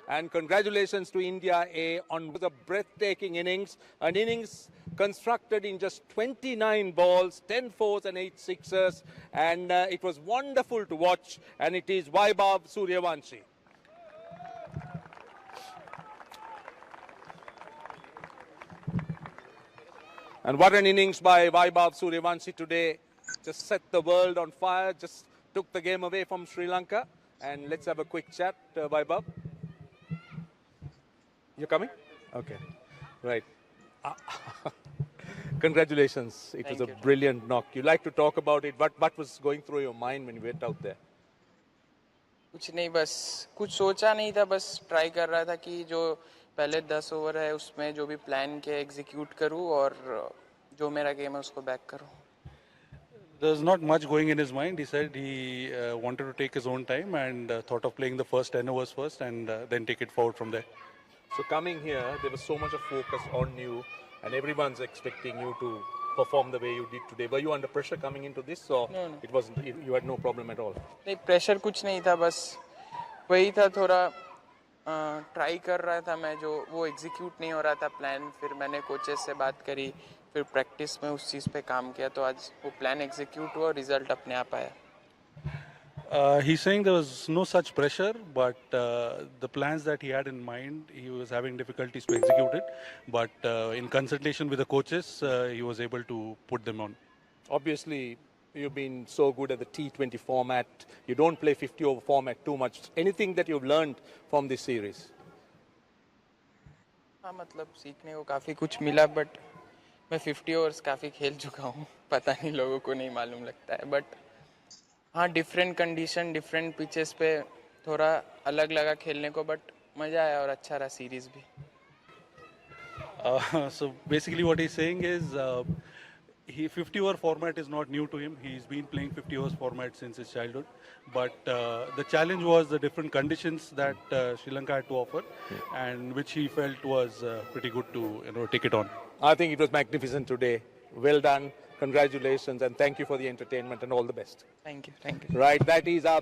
And congratulations to India A on the breathtaking innings, an innings constructed in just 29 balls, 10 fours and 8 sixers, and it was wonderful to watch, and it is Vaibhav Suryavanshi. And what an innings by Vaibhav Suryavanshi today. Just set the world on fire, just took the game away from Sri Lanka. And let's have a quick chat, Vaibhav. You're coming? Okay, right. Congratulations. It was a brilliant knock. You like to talk about it. What was going through your mind when you went out there? कुछ नहीं, बस कुछ सोचा नहीं था, बस try कर रहा था कि जो पहले 10 ओवर है उसमें जो भी प्लान किया एग्जीक्यूट करूं और जो मेरा गेम है उसको बैक करूं. There's not much going in his mind. He said he wanted to take his own time and thought of playing the first 10 overs first and then take it forward from there. So coming here, there was so much of focus on you and everyone's expecting you to perform the way you did today. Were you under pressure coming into this or No. It wasn't, you had no problem at all? नहीं, pressure कुछ नहीं था, बस वही था, थोड़ा try कर रहा था मैं, जो वो एग्जीक्यूट नहीं हो रहा था प्लान. फिर मैंने कोचेस से बात करी, फिर प्रैक्टिस में उस चीज़ पे काम किया, तो आज वो प्लान एग्जीक्यूट हुआ, रिजल्ट अपने आप आया. He's saying there was no such pressure, but the plans that he had in mind, he was having difficulties to execute it. But in consultation with the coaches, he was able to put them on. Obviously, you've been so good at the T20 format. You don't play 50 over format too much. Anything that you've learned from this series? हाँ, मतलब सीखने को काफ़ी कुछ मिला, but मैं 50 overs काफ़ी खेल चुका हूँ. पता नहीं, लोगों को नहीं मालूम लगता है, बट हाँ, डिफरेंट कंडीशन, डिफरेंट पिचेस पे थोड़ा अलग लगा खेलने को, बट मज़ा आया और अच्छा रहा सीरीज़ भी. So basically what he's saying is 50 over format is not new to him. He's been playing 50 overs format since his childhood. But the challenge was the different conditions that Sri Lanka had to offer, and which he felt was pretty good to take it on. I think it was magnificent today. Well done. Congratulations and thank you for the entertainment and all the best. Thank you. Right, that is our